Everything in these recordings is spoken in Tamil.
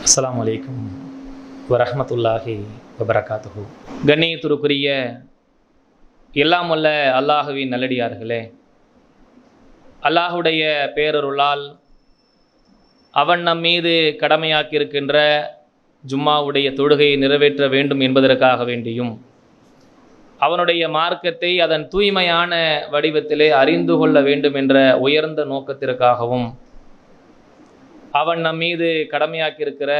அஸ்ஸலாமு அலைக்கும் வரஹ்மத்துல்லாஹி வபரகாத்துஹு. கண்ணியத்திற்குரிய எல்லாம் வல்ல அல்லாஹுவின் நல்லடியார்களே, அல்லாஹுடைய பேரருளால் அவன் நம் மீது கடமையாக்கியிருக்கின்ற ஜும்மாவுடைய தொழுகையை நிறைவேற்ற வேண்டும் என்பதற்காக வேண்டியும், அவனுடைய மார்க்கத்தை அதன் தூய்மையான வடிவத்திலே அறிந்து கொள்ள வேண்டும் என்ற உயர்ந்த நோக்கத்திற்காகவும், அவன் நம் மீது கடமையாக்கியிருக்கிற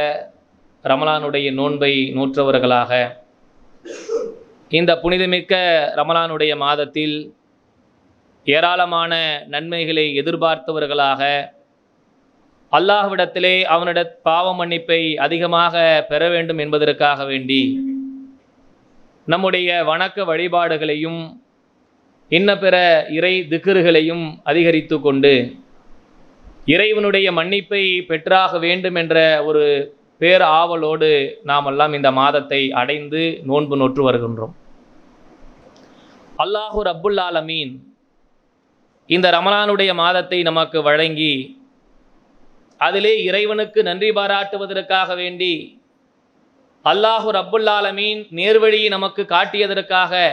ரமலானுடைய நோன்பை நூற்றவர்களாக இந்த புனிதமிக்க ரமலானுடைய மாதத்தில் ஏராளமான நன்மைகளை எதிர்பார்த்தவர்களாக அல்லாஹ்விடத்திலே அவனிட பாவ மன்னிப்பை அதிகமாக பெற வேண்டும் என்பதற்காக வேண்டி நம்முடைய வணக்க வழிபாடுகளையும் இன்ன பிற இறை திக்ருகளையும் அதிகரித்து கொண்டு இறைவனுடைய மன்னிப்பை பெற்றாக வேண்டும் என்ற ஒரு பேர் ஆவலோடு நாம் எல்லாம் இந்த மாதத்தை அடைந்து நோன்பு நோற்று வருகின்றோம். அல்லாஹு ரப்புல் ஆலமீன் இந்த ரமலானுடைய மாதத்தை நமக்கு வழங்கி அதிலே இறைவனுக்கு நன்றி பாராட்டுவதற்காக வேண்டி அல்லாஹு ரப்புல் ஆலமீன் நேர்வழியை நமக்கு காட்டியதற்காக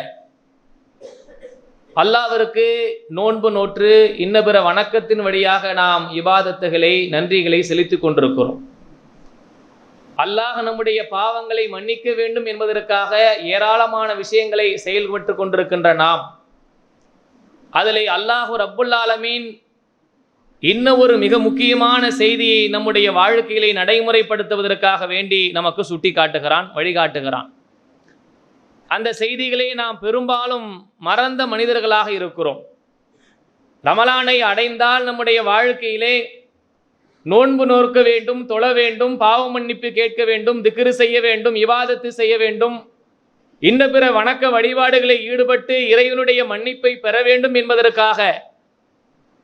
அல்லாஹ்விற்கு நோன்பு நோற்று இன்ன பிற வணக்கத்தின் வழியாக நாம் இபாதத்துகளை நன்றிகளை செலுத்திக் கொண்டிருக்கிறோம். அல்லாஹ் நம்முடைய பாவங்களை மன்னிக்க வேண்டும் என்பதற்காக ஏராளமான விஷயங்களை செயல்பட்டு கொண்டிருக்கின்ற நாம் அதில் அல்லாஹு ரப்புல் ஆலமீன் இன்னும் ஒரு மிக முக்கியமான செய்தியை நம்முடைய வாழ்க்கையிலே நடைமுறைப்படுத்துவதற்காக வேண்டி நமக்கு சுட்டி காட்டுகிறான், வழிகாட்டுகிறான். அந்த செய்திகளை நாம் பெரும்பாலும் மறந்த மனிதர்களாக இருக்கிறோம். ரமலானை அடைந்தால் நம்முடைய வாழ்க்கையிலே நோன்பு நோற்க வேண்டும், தொழ வேண்டும், பாவ மன்னிப்பு கேட்க வேண்டும், திக்ரு செய்ய வேண்டும், இபாதத்து செய்ய வேண்டும், இன்ன பிற வணக்க வழிபாடுகளை ஈடுபட்டு இறைவனுடைய மன்னிப்பை பெற வேண்டும் என்பதற்காக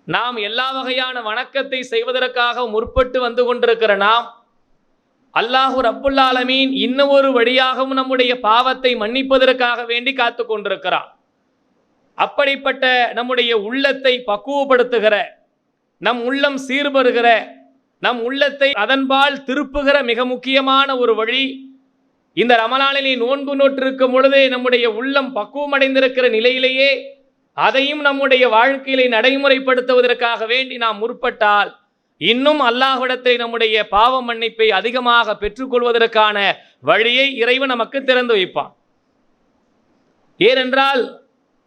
நாம் எல்லா வகையான வணக்கத்தை செய்வதற்காக முற்பட்டு வந்து கொண்டிருக்கிற நாம் அல்லாஹு ரப்புல் ஆலமீன் இன்னும் ஒரு வழியாகவும் நம்முடைய பாவத்தை மன்னிப்பதற்காக வேண்டி காத்து கொண்டிருக்கிறான். அப்படிப்பட்ட நம்முடைய உள்ளத்தை பக்குவப்படுத்துகிற, நம் உள்ளம் சீர்படுகிற, நம் உள்ளத்தை அதன்பால் திருப்புகிற மிக முக்கியமான ஒரு வழி இந்த ரமலானிலே நோன்பு நோற்றிருக்கும் பொழுதே நம்முடைய உள்ளம் பக்குவமடைந்திருக்கிற நிலையிலேயே அதையும் நம்முடைய வாழ்க்கையிலே நடைமுறைப்படுத்துவதற்காக வேண்டி நாம் முற்பட்டால் இன்னும் அல்லாஹ்விடத்தை நம்முடைய பாவ மன்னிப்பை அதிகமாக பெற்றுக்கொள்வதற்கான வழியை இறைவன் நமக்கு திறந்து வைப்பான். ஏனென்றால்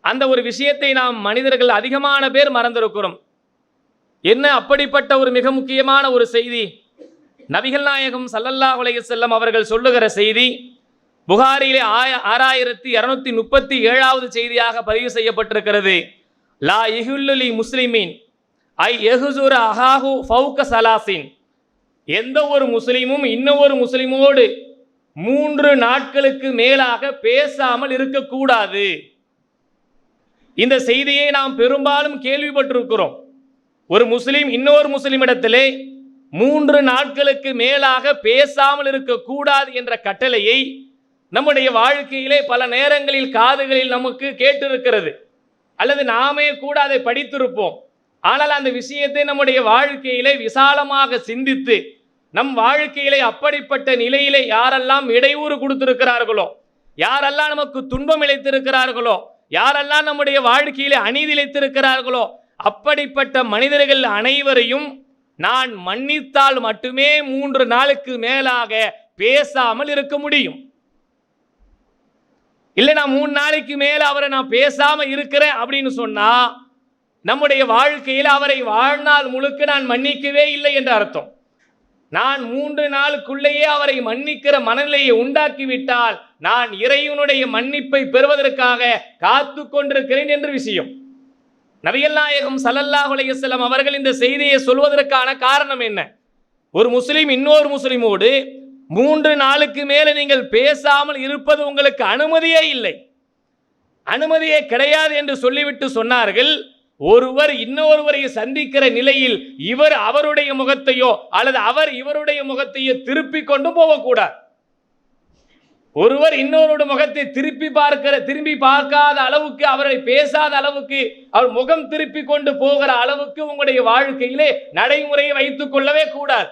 அந்த ஒரு விஷயத்தை நாம் மனிதர்கள் அதிகமான பேர் மறந்திருக்கிறோம். என்ன அப்படிப்பட்ட ஒரு மிக முக்கியமான ஒரு செய்தி? நபிகள் நாயகம் ஸல்லல்லாஹு அலைஹி வஸல்லம் அவர்கள் சொல்லுகிற செய்தி புகாரியிலே 6237வது செய்தியாக பதிவு செய்யப்பட்டிருக்கிறது. லா இஹுல்லு லி முஸ்லிமீன் ஐ எஹுசுர அஹாஹு ஃபௌக சலாசின். எந்த ஒரு முஸ்லீமும் இன்னொரு முஸ்லீமோடு 3 நாட்களுக்கு மேலாக பேசாமல் இருக்கக்கூடாது. இந்த செய்தியை நாம் பெரும்பாலும் கேள்விப்பட்டிருக்கிறோம். ஒரு முஸ்லீம் இன்னொரு முஸ்லீமிடத்திலே 3 நாட்களுக்கு மேலாக பேசாமல் இருக்கக்கூடாது என்ற கட்டளையை நம்முடைய வாழ்க்கையிலே பல நேரங்களில் காதுகளில் நமக்கு கேட்டிருக்கிறது, அல்லது நாமே கூட அதை படித்திருப்போம். ஆனால் அந்த விஷயத்தை நம்முடைய வாழ்க்கையிலே விசாலமாக சிந்தித்து நம் வாழ்க்கையிலே அப்படிப்பட்ட நிலையிலே யாரெல்லாம் இடையூறு கொடுத்திருக்கிறார்களோ, யாரெல்லாம் நமக்கு துன்பம் இழைத்திருக்கிறார்களோ, யாரெல்லாம் நம்முடைய வாழ்க்கையிலே அநீதி இழைத்திருக்கிறார்களோ, அப்படிப்பட்ட மனிதர்கள் அனைவரையும் நான் மன்னித்தால் மட்டுமே 3 நாளுக்கு மேலாக பேசாமல் இருக்க முடியும். இல்லை, நான் 3 நாளைக்கு மேல அவரை நான் பேசாம இருக்கிறேன் அப்படின்னு சொன்னா நம்முடைய வாழ்க்கையில் அவரை வாழ்நாள் முழுக்க நான் மன்னிக்கவே இல்லை என்ற அர்த்தம். நான் 3 நாளுக்குள்ளேயே அவரை மன்னிக்கிற மனநிலையை உண்டாக்கிவிட்டால் நான் இறைவனுடைய மன்னிப்பை பெறுவதற்காக காத்து கொண்டிருக்கிறேன் என்று விஷயம். நபிகள் நாயகம் ஸல்லல்லாஹு அலைஹி வஸல்லம் அவர்கள் இந்த செய்தியை சொல்வதற்கான காரணம் என்ன? ஒரு முஸ்லீம் இன்னொரு முஸ்லீமோடு 3 நாளுக்கு மேலே நீங்கள் பேசாமல் இருப்பது உங்களுக்கு அனுமதியே இல்லை, அனுமதியே கிடையாது என்று சொல்லிவிட்டு சொன்னார்கள், ஒருவர் இன்னொருவரை சந்திக்கிற நிலையில் இவர் அவருடைய முகத்தையோ அல்லது அவர் இவருடைய முகத்தையோ திருப்பி கொண்டு போகக்கூடாது. ஒருவர் இன்னொருடைய முகத்தை திரும்பி பார்க்காத அளவுக்கு, அவரை பேசாத அளவுக்கு, அவர் முகம் திருப்பி கொண்டு போகிற அளவுக்கு உங்களுடைய வாழ்க்கையிலே நடைமுறையை வைத்துக் கொள்ளவே கூடாது.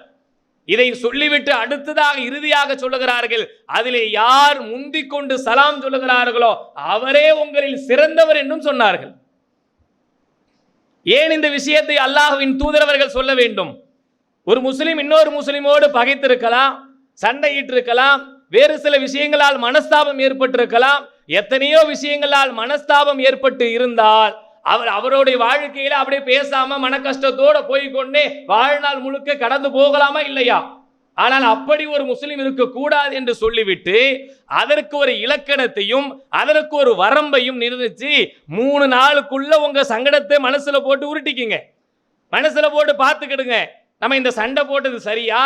இதை சொல்லிவிட்டு அடுத்ததாக இறுதியாக சொல்லுகிறார்கள், அதிலே யார் முந்திக் கொண்டு சலாம் சொல்லுகிறார்களோ அவரே உங்களில் சிறந்தவர் என்றும் சொன்னார்கள். ஏன் இந்த விஷயத்தை அல்லாஹ்வின் தூதரவர்கள் சொல்ல வேண்டும்? ஒரு முஸ்லிம் இன்னொரு முஸ்லிமோடு பகைத்திருக்கலாம், சண்டையிட்டிருக்கலாம், வேறு சில விஷயங்களால் மனஸ்தாபம் ஏற்பட்டிருக்கலாம். எத்தனையோ விஷயங்களால் மனஸ்தாபம் ஏற்பட்டு இருந்தால் அவருடைய வாழ்க்கையில அப்படியே பேசாம மன கஷ்டத்தோட போய்கொண்டே வாழ்நாள் முழுக்க கடந்து போகலாமா இல்லையா? ஆனால் அப்படி ஒரு முஸ்லிம் இருக்கக்கூடாது என்று சொல்லிவிட்டு அதற்கு ஒரு இலக்கணத்தையும் அதற்கு ஒரு வரம்பையும் நிர்ணயிச்சு 3 நாளுக்குள்ள உங்க சங்கடத்தை மனசுல போட்டு உருட்டிக்கிங்க, மனசுல போட்டு பார்த்துக்கிடுங்க. நம்ம இந்த சண்டை போட்டது சரியா,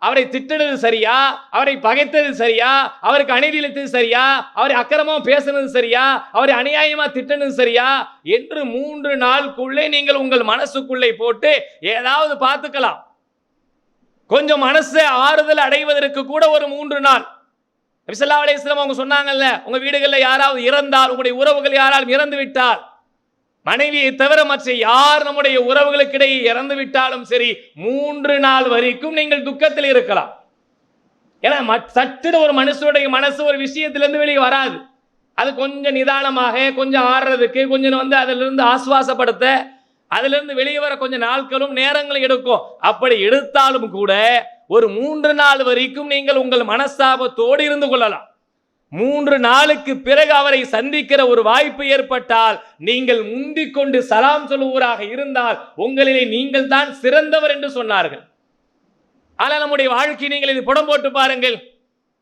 அவரை திட்டினது சரியா, அவரை பகைத்தது சரியா, அவருக்கு அநீதித்தது சரியா, அவரை அக்கிரமமா பேசினது சரியா, அவரை அநியாயமா திட்டினது சரியா என்று 3 நாளுக்குள்ளே நீங்கள் உங்கள் மனசுக்குள்ளே போட்டு ஏதாவது பார்த்துக்கலாம். கொஞ்சம் மனசை ஆறுதல் அடைவதற்கு கூட ஒரு 3 நாள். நபி ஸல்லல்லாஹு அலைஹி வஸல்லம் அவங்க சொன்னாங்கல்ல, உங்க வீடுகளில் யாராவது இறந்தால், உங்களுடைய உறவுகள் யாராலும் இறந்து விட்டால், மனைவியை தவிர மற்ற யார் நம்முடைய உறவுகளுக்கிடையே இறந்து விட்டாலும் சரி 3 நாள் வரைக்கும் நீங்கள் துக்கத்தில் இருக்கலாம். ஏன்னா சற்று ஒரு மனுஷனுடைய மனசு ஒரு விஷயத்திலிருந்து வெளியே வராது. அது கொஞ்சம் நிதானமாக கொஞ்சம் ஆடுறதுக்கு கொஞ்சம் அதிலிருந்து ஆஸ்வாசப்படுத்த அதிலிருந்து வெளியே வர கொஞ்சம் நாட்களும் நேரங்களும் எடுக்கும். அப்படி எடுத்தாலும் கூட ஒரு 3 நாள் வரைக்கும் நீங்கள் உங்கள் மனஸ்தாபத்தோடு இருந்து கொள்ளலாம். 3 நாளுக்கு பிறகு அவரை சந்திக்கிற ஒரு வாய்ப்பு ஏற்பட்டால் நீங்கள் முந்திக் கொண்டு சலாம் சொல்லுவராக இருந்தால் உங்களிலே நீங்கள் தான் சிறந்தவர் என்று சொன்னார்கள். ஆனால் நம்முடைய வாழ்க்கை நீங்கள் இது புடம் போட்டு பாருங்கள்.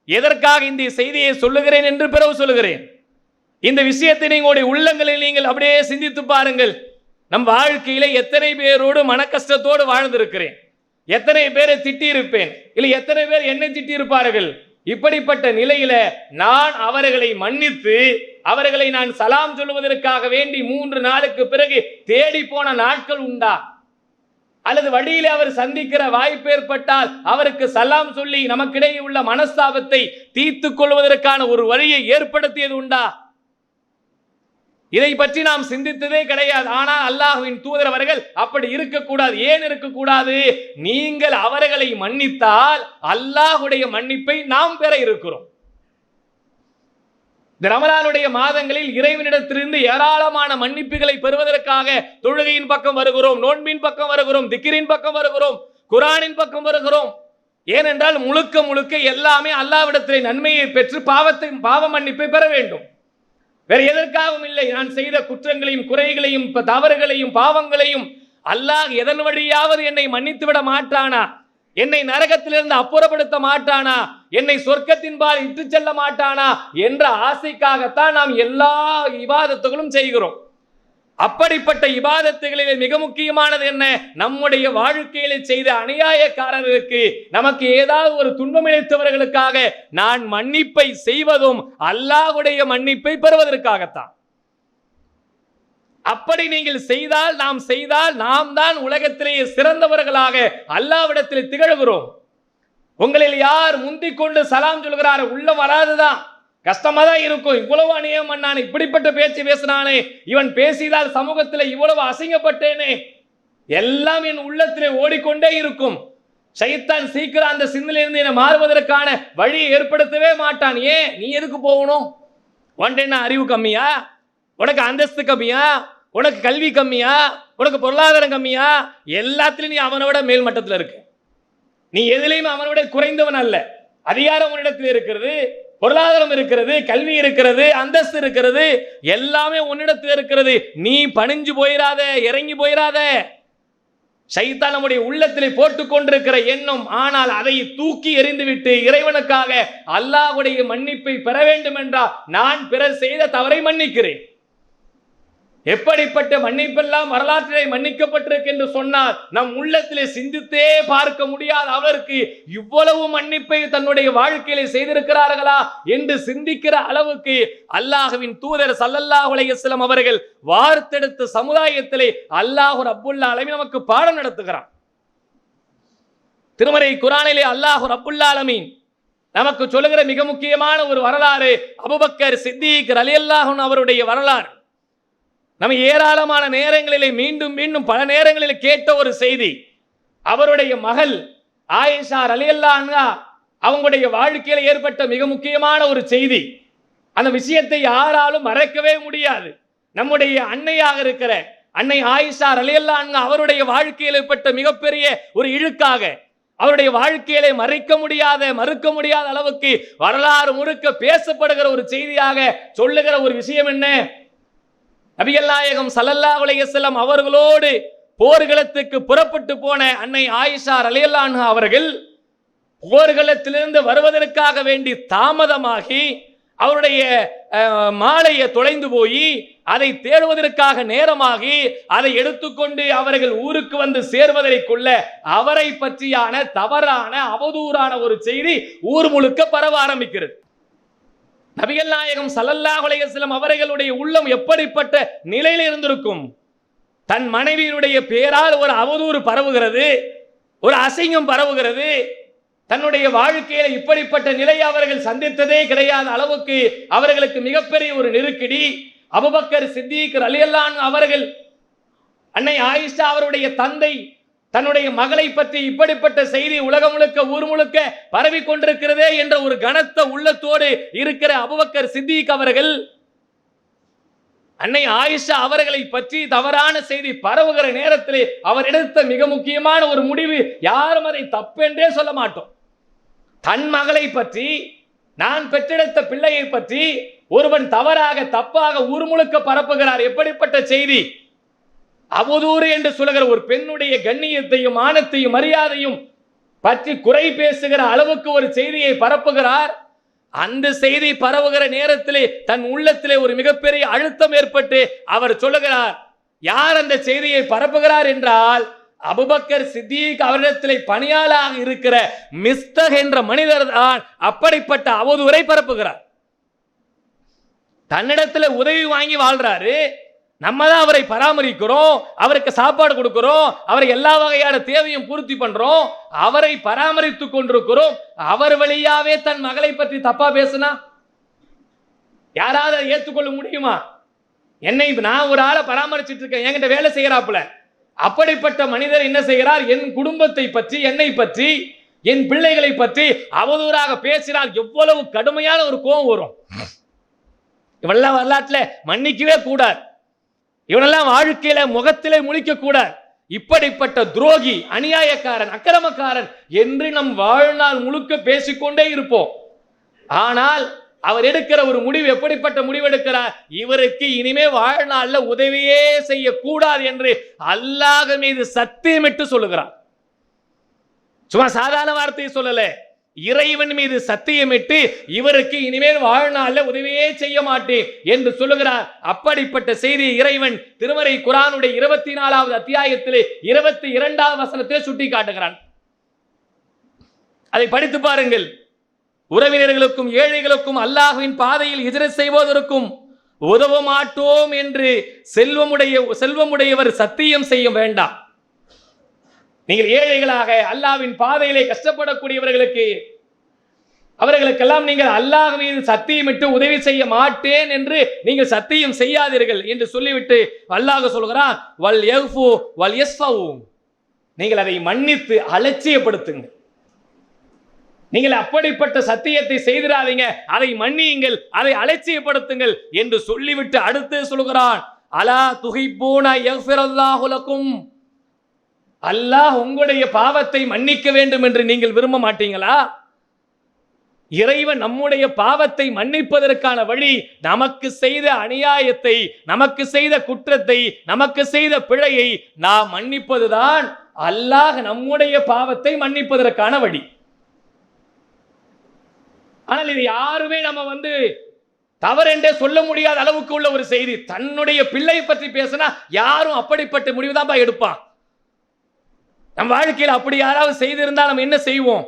எதற்காக இந்த செய்தியை சொல்லுகிறேன் என்று பிறகு சொல்லுகிறேன். இந்த விஷயத்தை நீங்களுடைய உள்ளங்களில் நீங்கள் அப்படியே சிந்தித்து பாருங்கள். நம் வாழ்க்கையில எத்தனை பேரோடு மன கஷ்டத்தோடு வாழ்ந்திருக்கிறேன், எத்தனை பேரை திட்டி இருப்பேன், இல்லை எத்தனை பேர் என்னை திட்டி இருப்பார்கள். இப்படிப்பட்ட நிலையில நான் அவர்களை மன்னித்து அவர்களை நான் சலாம் சொல்வதற்காக வேண்டி 3 நாளுக்கு பிறகு தேடி போன நாட்கள் உண்டா? அல்லது வழியிலே அவர் சந்திக்கிற வாய்ப்பு ஏற்பட்டால் அவருக்கு சலாம் சொல்லி நமக்கிடையே உள்ள மனஸ்தாபத்தை தீர்த்துக் கொள்வதற்கான ஒரு வழியை ஏற்படுத்தியது உண்டா? இதை பற்றி நாம் சிந்தித்ததே கிடையாது. ஆனால் அல்லாஹ்வின் தூதர் அவர்கள் அப்படி இருக்கக்கூடாது. ஏன் இருக்கக்கூடாது? நீங்கள் அவர்களை மன்னித்தால் அல்லாஹ்வுடைய மன்னிப்பை நாம் பெற இருக்கிறோம். இந்த ரமலானுடைய மாதங்களில் இறைவனிடத்திலிருந்து ஏராளமான மன்னிப்புகளை பெறுவதற்காக தொழுகையின் பக்கம் வருகிறோம், நோன்பின் பக்கம் வருகிறோம், திக்ரின் பக்கம் வருகிறோம், குர்ஆனின் பக்கம் வருகிறோம். ஏனென்றால் முழுக்க முழுக்க எல்லாமே அல்லாஹ்விடத்திலே நன்மையை பெற்று பாவ மன்னிப்பை பெற வேண்டும். வேற எதற்காகவும் இல்லை. நான் செய்த குற்றங்களையும் குறைகளையும் தவறுகளையும் பாவங்களையும் அல்லாஹ் எதன் வழியாவது என்னை மன்னித்து விட மாட்டானா? என்னை நரகத்திலிருந்து அப்புறப்படுத்த மாட்டானா? என்னை சொர்க்கத்தின்பால் இட்டு செல்ல மாட்டானா என்ற ஆசைக்காகத்தான் நாம் எல்லா இபாதத்துகளும் செய்கிறோம். அப்படிப்பட்ட இபாதத்துகளிலே மிக முக்கியமானது என்ன? நம்முடைய வாழ்க்கையில செய்த அநியாயக்காரர்களுக்கு நமக்கு ஏதாவது ஒரு துன்பம் இழைத்தவர்களுக்காக நான் மன்னிப்பை செய்வதும் அல்லாஹ்வுடைய மன்னிப்பை பெறுவதற்காகத்தான். அப்படி நீங்கள் செய்தால் நாம் தான் உலகத்திலேயே சிறந்தவர்களாக அல்லாஹ்விடத்திலே திகழ்கிறோம். உங்களில் யார் முந்திக் கொண்டு சலாம் சொல்கிறார் உள்ள வராதுதான், கஷ்டமா தான் இருக்கும். இவ்வளவு அநியாயம் பண்ணானே, இப்படிப்பட்ட பேச்சு பேசினானே, இவன் பேசியதால் சமூகத்தில் இவ்வளவு அசிங்கப்பட்டேனே, எல்லாம் என் உள்ளத்திலே ஓடிக்கொண்டே இருக்கும். ஷைத்தான் சீக்கிரம் அந்த சிந்தனையிலிருந்து என்னை மாறுவதற்கான வழியை ஏற்படுத்தவே மாட்டான். ஏன்? நீ எதுக்கு போகணும்? உன்ட்ட என்ன அறிவு கம்மியா? உனக்கு அந்தஸ்து கம்மியா? உனக்கு கல்வி கம்மியா? உனக்கு பொருளாதாரம் கம்மியா? எல்லாத்திலும் நீ அவனோட மேல் மட்டத்தில் இருக்கு. நீ எதிலையும் அவனோட குறைந்தவன் அல்ல. அதிகாரம் உன்னிடத்தில் இருக்கிறது, பொருளாதாரம் இருக்கிறது, கல்வி இருக்கிறது, அந்தஸ்து இருக்கிறது, எல்லாமே உன்னிடத்தில் இருக்கிறது. நீ பணிஞ்சு போயிடாத, இறங்கி போயிடாத. ஷைத்தான் நம்முடைய உள்ளத்திலே போட்டுக் கொண்டிருக்கிற எண்ணம். ஆனால் அதை தூக்கி எறிந்துவிட்டு இறைவனுக்காக அல்லாஹ்வுடைய மன்னிப்பை பெற வேண்டும் என்றால் நான் பிறர் செய்த தவறை மன்னிக்கிறேன். எப்படிப்பட்ட மன்னிப்பெல்லாம் வரலாற்றிலே மன்னிக்கப்பட்டிருக்கு என்று சொன்னால் நம் உள்ளத்திலே சிந்தித்தே பார்க்க முடியாத அவருக்கு இவ்வளவு மன்னிப்பை தன்னுடைய வாழ்க்கையிலே செய்திருக்கிறார்களா என்று சிந்திக்கிற அளவுக்கு அல்லாஹ்வின் தூதர் ஸல்லல்லாஹு அலைஹி வஸல்லம் அவர்கள் வார்த்தெடுத்த சமுதாயத்திலே அல்லாஹ் ரப்புல் ஆலமீன் நமக்கு பாடம் நடத்துகிறான். திருமறை குர்ஆனிலே அல்லாஹ் ரப்புல் ஆலமீன் நமக்கு சொல்லுகிற மிக முக்கியமான ஒரு வரலாறு அபூபக்கர் சித்திக் ரலியல்லாஹு அன்ஹு அவருடைய வரலாறு. நம்ம ஏராளமான நேரங்களிலே மீண்டும் மீண்டும் பல நேரங்களில் கேட்ட ஒரு செய்தி. அவருடைய மகள் ஆயிஷா ரலியல்லாஹு அன்ஹா அவங்களுடைய வாழ்க்கையில் ஏற்பட்ட மிக முக்கியமான ஒரு செய்தி. அந்த விஷயத்தை யாராலும் மறக்கவே முடியாது. நம்முடைய அன்னையாக இருக்கிற அன்னை ஆயிஷா ரலியல்லாஹு அன்ஹா அவருடைய வாழ்க்கையில் ஏற்பட்ட மிகப்பெரிய ஒரு இழுக்காக, அவருடைய வாழ்க்கையிலே மறுக்க முடியாத அளவுக்கு வரலாறு முழுக்க பேசப்படுகிற ஒரு செய்தியாக சொல்லுகிற ஒரு விஷயம் என்ன? நபிகள் நாயகம் ஸல்லல்லாஹு அலைஹி வஸல்லம் அவர்களோடு போர்க்களத்துக்கு புறப்பட்டு போன அன்னை ஆயிஷா ரலியல்லாஹு அன்ஹா அவர்கள் போர்க்களத்திலிருந்து வருவதற்காக வேண்டி தாமதமாகி அவருடைய மாலையை தொலைந்து போய் அதை தேடுவதற்காக நேரமாகி அதை எடுத்துக்கொண்டு அவர்கள் ஊருக்கு வந்து சேர்வதற்குள்ள அவரை பற்றியான தவறான அவதூறான ஒரு செய்தி ஊர் முழுக்க பரவ ஆரம்பிக்கிறது. நபிகள் நாயகம் ஸல்லல்லாஹு அலைஹி வஸல்லம் அவர்களுடைய உள்ளம் எப்படிப்பட்ட நிலையில் இருந்திருக்கும்? தன் மனைவியினுடைய பேரால் ஒரு அவதூறு பரவுகிறது, ஒரு அசிங்கம் பரவுகிறது. தன்னுடைய வாழ்க்கையில இப்படிப்பட்ட நிலையை அவர்கள் சந்தித்ததே கிடையாத அளவுக்கு அவர்களுக்கு மிகப்பெரிய ஒரு நெருக்கடி. அபூபக்கர் சித்திக் ரலியல்லாஹு அன்ஹு அவர்கள் அன்னை ஆயிஷா அவருடைய தந்தை தன்னுடைய மகளை பற்றி இப்படிப்பட்ட செய்தி உலகம் முழுக்க ஊர் முழுக்க பரவி கொண்டிருக்கிறதே என்ற ஒரு கனத்த உள்ளத்தோடு இருக்கிற அபூபக்கர் சித்திக் அவர்கள் அன்னை ஆயிஷா அவர்களை பற்றி தவறான செய்தி பரவுகிற நேரத்திலே அவர் எடுத்த மிக முக்கியமான ஒரு முடிவு, யாரும் அதை தப்பென்றே சொல்ல மாட்டோம். தன் மகளை பற்றி, நான் பெற்றெடுத்த பிள்ளையை பற்றி ஒருவன் தப்பாக ஊர் முழுக்க பரப்புகிறார். எப்படிப்பட்ட செய்தி? அவதூறு என்று சொல்லுகிற ஒரு பெண்ணுடைய கண்ணியத்தையும் மானத்தையும் மரியாதையும் பற்றி குறை பேசுகிற அளவுக்கு ஒரு செய்தியை பரப்புகிறார். அந்த செய்தி பரவுகிற நேரத்திலே தன் உள்ளத்திலே ஒரு மிகப்பெரிய அழுத்தம் ஏற்பட்டு அவர் சொல்லுகிறார், யார் அந்த செய்தியை பரப்புகிறார் என்றால் அபூபக்கர் சித்திக் அவரிடத்திலே பணியாளாக இருக்கிற மிஸ்தக் என்ற மனிதர் தான் அப்படிப்பட்ட அவதூறை பரப்புகிறார். தன்னிடத்துல உதவி வாங்கி வாழ்றாரு, நம்ம தான் அவரை பராமரிக்கிறோம், அவருக்கு சாப்பாடு கொடுக்கிறோம், அவரை எல்லா வகையான தேவையும் பூர்த்தி பண்றோம், அவரை பராமரித்துக் கொண்டிருக்கிறோம். அவர் வழியாவே தன் மகளை பற்றி தப்பா பேசினா யாராவது ஏற்றுக்கொள்ள முடியுமா? நான் ஒரு ஆளை பராமரிச்சுட்டு இருக்கேன், என்கிட்ட வேலை செய்யறாப்புல, அப்படிப்பட்ட மனிதர் என்ன செய்கிறார்? என் குடும்பத்தை பற்றி, என்னை பற்றி, என் பிள்ளைகளை பற்றி அவதூறாக பேசினால் எவ்வளவு கடுமையான ஒரு கோபம் வரும். இவெல்லாம் வரலாற்றில் மன்னிக்கவே கூடாது, இவனெல்லாம் வாழ்க்கையில முகத்திலே முழிக்க கூடாது. இப்படிப்பட்ட துரோகி, அநியாயக்காரன், அக்கிரமக்காரன் என்று நம் வாழ்நாள் முழுக்க பேசிக்கொண்டே இருப்போம். ஆனால் அவர் எடுக்கிற ஒரு முடிவு, எப்படிப்பட்ட முடிவு எடுக்கிறார்? இவருக்கு இனிமே வாழ்நாள்ல உதவியே செய்யக்கூடாது என்று அல்லாஹ் மீது சத்தியமிட்டு சொல்லுகிறார். சும்மா சாதாரண வார்த்தையை சொல்லல, இறைவன் மீது சத்தியமிட்டு இவருக்கு இனிமேல் வாழ்நாள்ல உதவியே செய்ய மாட்டேன் என்று சொல்லுகிறார். அப்படிப்பட்ட செய்தி இறைவன் திருமறை குர்ஆனுடைய 24வது அத்தியாயத்திலே 22வது வசனத்திலே சுட்டி காட்டுகிறான். அதை படித்து பாருங்கள். உறவினர்களுக்கும் ஏழைகளுக்கும் அல்லாஹ்வின் பாதையில் ஹிஜ்ரத் செய்வதற்கும் உதவ மாட்டோம் என்று செல்வமுடையவர் சத்தியம் செய்ய வேண்டாம். நீங்கள் ஏழைகளாக அல்லாஹ்வின் பாதையிலே கஷ்டப்படக்கூடியவர்களுக்கு அவர்களுக்கெல்லாம் நீங்கள் அல்லாஹ் மீது சத்தியமிட்டு உதவி செய்ய மாட்டேன் என்று நீங்கள் சத்தியம் செய்யாதீர்கள் என்று சொல்லிவிட்டு அல்லாஹ் சொல்கிறான், வல் யஃபு வல் யஸ்ஃபு, நீங்கள் அதை மன்னித்து அலட்சியப்படுத்துங்க. நீங்கள் அப்படிப்பட்ட சத்தியத்தை செய்திராதீங்க, அதை மன்னியுங்கள், அதை அலட்சியப்படுத்துங்கள் என்று சொல்லிவிட்டு அடுத்து சொல்கிறான், அலா துஹிப்பூன யஃபிரல்லாஹு லக்கும், அல்லாஹ் உங்களுடைய பாவத்தை மன்னிக்க வேண்டும் என்று நீங்கள் விரும்ப மாட்டீங்களா? இறைவன் நம்முடைய பாவத்தை மன்னிப்பதற்கான வழி, நமக்கு செய்த அநியாயத்தை, நமக்கு செய்த குற்றத்தை, நமக்கு செய்த பிழையை நாம் மன்னிப்பதுதான் அல்லாஹ் நம்முடைய பாவத்தை மன்னிப்பதற்கான வழி. ஆனால் இது யாருமே நம்ம தவறென்றே சொல்ல முடியாத அளவுக்கு உள்ள ஒரு செய்தி. தன்னுடைய பிள்ளை பற்றி பேசினா யாரும் அப்படிப்பட்ட முடிவு தான் எடுப்பான். நம் வாழ்க்கையில் அப்படி யாராவது செய்திருந்தால் நம்ம என்ன செய்வோம்?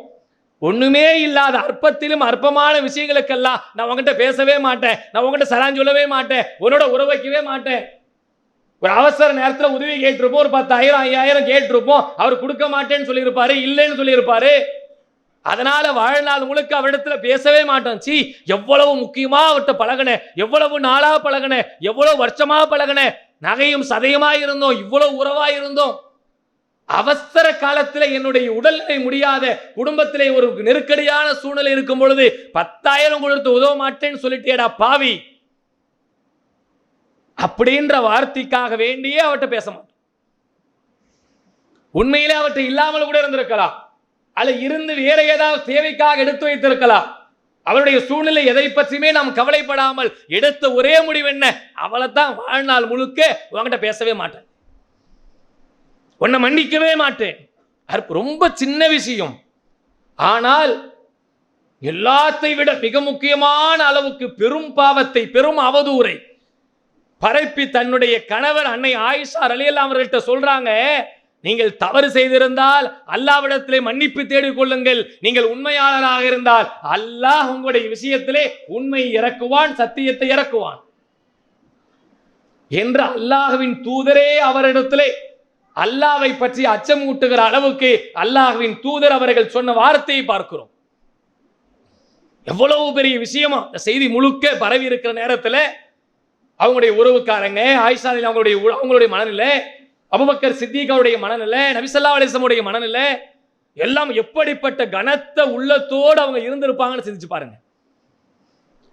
ஒண்ணுமே இல்லாத அற்பத்திலும் அற்பமான விஷயங்களுக்கெல்லாம் நான் உங்ககிட்ட பேசவே மாட்டேன், நான் உங்ககிட்ட சலான் சொல்லவே மாட்டேன், உன்னோட உறவு வைக்கவே மாட்டேன். ஒரு அவசர நேரத்தில் உதவி கேட்டிருப்போம், ஒரு 10,000 5,000 கேட்டிருப்போம், அவர் கொடுக்க மாட்டேன்னு சொல்லியிருப்பாரு, இல்லைன்னு சொல்லியிருப்பாரு. அதனால வாழ்நாள் முழுக்க அவரிடத்துல பேசவே மாட்டோம். சி, எவ்வளவு முக்கியமா அவர்கிட்ட பழகின, எவ்வளவு நாளா பழகின, எவ்வளவு வருஷமா பழகின, நகையும் சதையுமா இருந்தோம், இவ்வளவு உறவா இருந்தோம். அவசர காலத்தில் என்னுடைய உடல்நிலை முடியாத குடும்பத்திலே ஒரு நெருக்கடியான சூழ்நிலை இருக்கும் பொழுது 10,000 கொடுத்து உதவ மாட்டேன்னு சொல்லிட்டேடா பாவி அப்படின்ற வார்த்தைக்காக வேண்டியே அவட்ட பேச மாட்டோம். உண்மையிலே அவற்றை இல்லாமல் கூட இருந்திருக்கலாம், அல்ல இருந்து வேற ஏதாவது தேவைக்காக எடுத்து வைத்திருக்கலாம். அவருடைய சூழ்நிலை எதை பற்றியுமே நாம் கவலைப்படாமல் எடுத்த ஒரே முடிவு என்ன, அவளைத்தான் வாழ்நாள் முழுக்க உங்ககிட்ட பேசவே மாட்டேன், உன்னை மன்னிக்கவே மாட்டேன். ரொம்ப சின்ன விஷயம், ஆனால் எல்லாத்தை விட மிக முக்கியமான அளவுக்கு பெரும் பாவத்தை பெரும் அவதூறை பரப்பி தன்னுடைய கணவர் அன்னை ஆயிஷா ரலியல்லாஹு அவர்கள்ட்ட சொல்றாங்க, நீங்கள் தவறு செய்திருந்தால் அல்லாஹ்விடத்திலே மன்னிப்பு தேடிக் கொள்ளுங்கள், நீங்கள் உண்மையாளராக இருந்தால் அல்லாஹ் உங்களுடைய விஷயத்திலே உண்மை இறக்குவான், சத்தியத்தை இறக்குவான் என்று அல்லாஹ்வின் தூதரே அவரிடத்திலே அல்லாஹ்வை பற்றி அச்சமூட்டுகிற அளவுக்கு அல்லாஹ்வின் தூதர் அவர்கள் சொன்ன வார்த்தையை பார்க்கிறோம். எவ்வளவு பெரிய விஷயமா இந்த செய்தி முழுக்க பரவி இருக்கிற நேரத்தில் அவங்களுடைய உறவுக்காரங்க ஆயிஷா அவங்களுடைய மனநிலை, அபூபக்கர் சித்திக் அவருடைய மனநிலை, நபி ஸல்லல்லாஹு அலைஹி வஸல்லம் உடைய மனநிலை எல்லாம் எப்படிப்பட்ட கனத்த உள்ளத்தோடு அவங்க இருந்திருப்பாங்கன்னு சிந்திச்சு பாருங்க.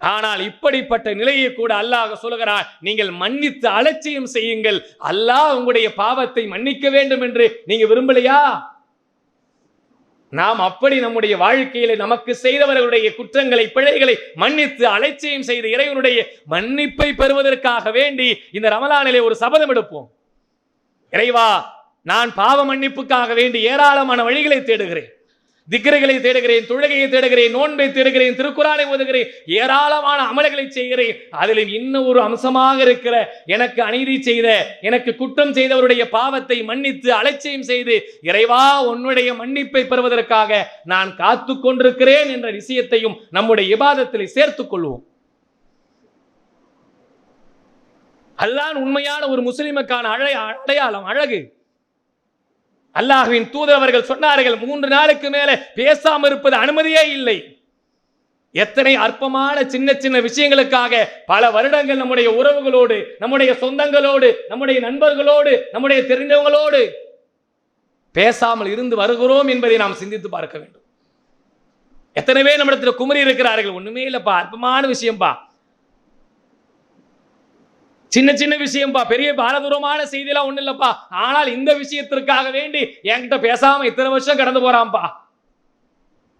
ஆனால் இப்படிப்பட்ட நிலையை கூட அல்லாஹ் சொல்லுகிறான், நீங்கள் மன்னித்து அலட்சியம் செய்யுங்கள், அல்லாஹ் உங்களுடைய பாவத்தை மன்னிக்க வேண்டும் என்று நீங்க விரும்பலையா? நாம் அப்படி நம்முடைய வாழ்க்கையில நமக்கு செய்தவர்களுடைய குற்றங்களை பிழைகளை மன்னித்து அலட்சியம் செய்து இறைவனுடைய மன்னிப்பை பெறுவதற்காக வேண்டி இந்த ரமலானிலே ஒரு சபதம் எடுப்போம். இறைவா, நான் பாவ மன்னிப்புக்காக வேண்டி ஏராளமான வழிகளை தேடுகிறேன், திக்ருகளை தேடுகிறேன், தொழுகையை தேடுகிறேன், நோன்பை தேடுகிறேன், திருக்குர்ஆனை ஓதுகிறேன், ஏராளமான அமல்களை செய்கிறேன். அதிலும் இன்னும் ஒரு அம்சமாக இருக்கிற எனக்கு அநீதி செய்த எனக்கு குற்றம் செய்தவருடைய பாவத்தை மன்னித்து அலட்சியம் செய்து இறைவா உன்னுடைய மன்னிப்பை பெறுவதற்காக நான் காத்து கொண்டிருக்கிறேன் என்ற விஷயத்தையும் நம்முடைய இபாதத்தில் சேர்த்துக் கொள்வோம். அதுதான் உண்மையான ஒரு முஸ்லிமுக்கான அடையாளம், அழகு. அல்லாஹ்வின் தூதர் அவர்கள் சொன்னார்கள், 3 நாளுக்கு மேல பேசாம இருப்பது அனுமதியே இல்லை. எத்தனை அற்பமான சின்ன சின்ன விஷயங்களுக்காக பல வருடங்கள் நம்முடைய உறவுகளோடு, நம்முடைய சொந்தங்களோடு, நம்முடைய நண்பர்களோடு, நம்முடைய தெரிந்தவங்களோடு பேசாமல் இருந்து வருகிறோம் என்பதை நாம் சிந்தித்து பார்க்க வேண்டும். எத்தனை பேர் நம்மிடத்தில் குமரி இருக்கிறார்கள், ஒண்ணுமே இல்லப்பா, அற்பமான விஷயம்பா, சின்ன சின்ன விஷயம்பா, பெரிய பாரதூரமான செய்தியெல்லாம் ஒண்ணு இல்லப்பா, ஆனால் இந்த விஷயத்திற்காக வேண்டி என்கிட்ட பேசாம இத்தனை வருஷம் கடந்து போறான்பா.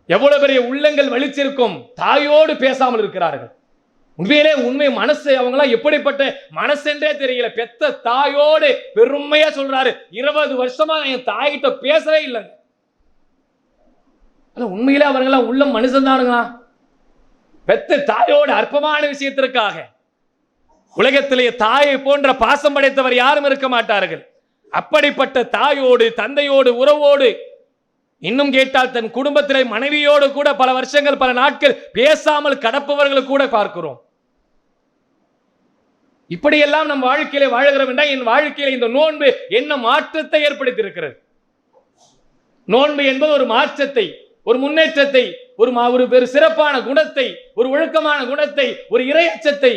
எவ்வளவு பெரிய உள்ளங்கள் வலிச்சிருக்கும், தாயோடு பேசாமல் இருக்கிறார்கள். உண்மையிலே உண்மை மனசு அவங்களாம் எப்படிப்பட்ட மனசென்றே தெரியல. பெத்த தாயோடு பெருமையா சொல்றாரு, 20 வருஷமா என் தாய்கிட்ட பேசவே இல்லைங்க. உண்மையிலே அவர்களாம் உள்ள மனுஷன் தானுங்களா? பெத்த தாயோடு அற்பமான விஷயத்திற்காக. உலகத்திலேயே தாயை போன்ற பாசம் படைத்தவர் யாரும் இருக்க மாட்டார்கள். அப்படிப்பட்ட தாயோடு, தந்தையோடு, உறவோடு, இன்னும் கேட்டால் தன் குடும்பத்திலே மனைவியோடு கூட பல வருஷங்கள் பல நாட்கள் பேசாமல் கடப்பவர்கள் கூட பார்க்கிறோம். இப்படியெல்லாம் நம் வாழ்க்கையிலே வாழுகிறோம் என்றால் என் வாழ்க்கையில இந்த நோன்பு என்ன மாற்றத்தை ஏற்படுத்தி இருக்கிறது? நோன்பு என்பது ஒரு மாற்றத்தை, ஒரு முன்னேற்றத்தை, ஒரு சிறப்பான குணத்தை, ஒரு ஒழுக்கமான குணத்தை, ஒரு இறையச்சத்தை,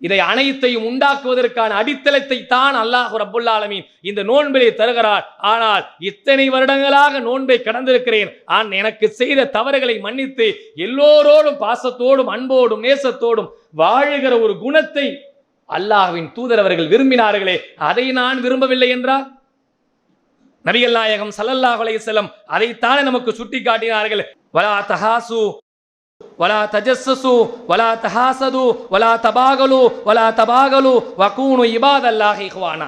இதை அனைத்தையும் உண்டாக்குவதற்கான அடித்தளத்தை தான் அல்லாஹ் ரப்புல் ஆலமீன் இந்த நோன்பிலே தருகிறார். ஆனால் இத்தனை வருடங்களாக நோன்பை கடந்திருக்கிறேன், எனக்கு செய்த தவறுகளை மன்னித்து எல்லோரோடும் பாசத்தோடும் அன்போடும் நேசத்தோடும் வாழுகிற ஒரு குணத்தை அல்லாஹ்வின் தூதர் அவர்கள் விரும்பினார்களே, அதை நான் விரும்பவில்லை என்றால்? நபிகள் நாயகம் ஸல்லல்லாஹு அலைஹி வஸல்லம் அதைத்தானே நமக்கு சுட்டி காட்டினார்கள். வலா தஹாசு வலா தஜஸ்ஸசு வலா தஹாசது வலா தபாகலு வலா தபாகலு வகூனு இபாதல்லாஹி இஹ்வானா.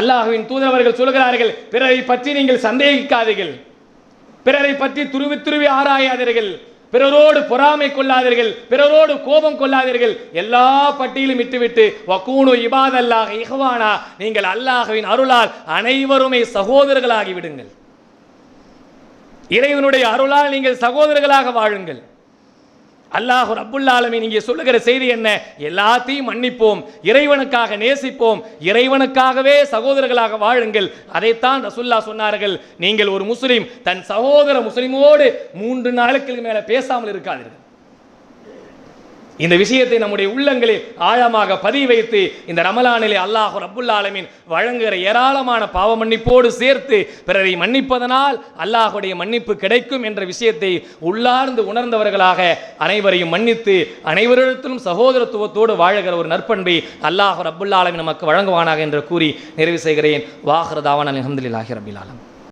அல்லாஹ்வின் தூதர் அவர்கள் சொல்கிறார்கள், பிறரை பற்றி நீங்கள் சந்தேகிக்காதீர்கள், பிறரை பற்றி துருவி துருவி ஆராயாதீர்கள், பிறரோடு பொறாமை கொள்ளாதீர்கள், பிறரோடு கோபம் கொள்ளாதீர்கள், எல்லா பட்டியலும் விட்டுவிட்டு வகூனு இபாதல்லாஹி இஹ்வானா, நீங்கள் அல்லாஹ்வின் அருளால் அனைவருமே சகோதரர்களாகி விடுங்கள். இறைவனுடைய அருளால் நீங்கள் சகோதரர்களாக வாழுங்கள். அல்லாஹ் ரப்புல் ஆலமீன் இங்கே சொல்லுகிற செய்தி என்ன? எல்லாத்தையும் மன்னிப்போம், இறைவனுக்காக நேசிப்போம், இறைவனுக்காகவே சகோதரர்களாக வாழுங்கள். அதைத்தான் ரசூலுல்லாஹ் சொன்னார்கள், நீங்கள் ஒரு முஸ்லிம் தன் சகோதர முஸ்லிமோடு 3 நாளுக்கு மேல பேசாமல் இருக்காதீர்கள். இந்த விஷயத்தை நம்முடைய உள்ளங்களில் ஆழமாக பதிவு வைத்து இந்த ரமலானிலே அல்லாஹ் ரப்புல் ஆலமீன் வழங்குகிற ஏராளமான பாவ மன்னிப்போடு சேர்த்து பிறரை மன்னிப்பதனால் அல்லாஹுடைய மன்னிப்பு கிடைக்கும் என்ற விஷயத்தை உள்ளார்ந்து உணர்ந்தவர்களாக அனைவரையும் மன்னித்து அனைவரிடத்திலும் சகோதரத்துவத்தோடு வாழுகிற ஒரு நற்பண்பை அல்லாஹ் ரப்புல் ஆலமீன் நமக்கு வழங்குவானாக என்று கூறி நிறைவு செய்கிறேன். வாஹிரு தாவானா அல்ஹம்துலில்லாஹி ரப்பில் ஆலமீன்.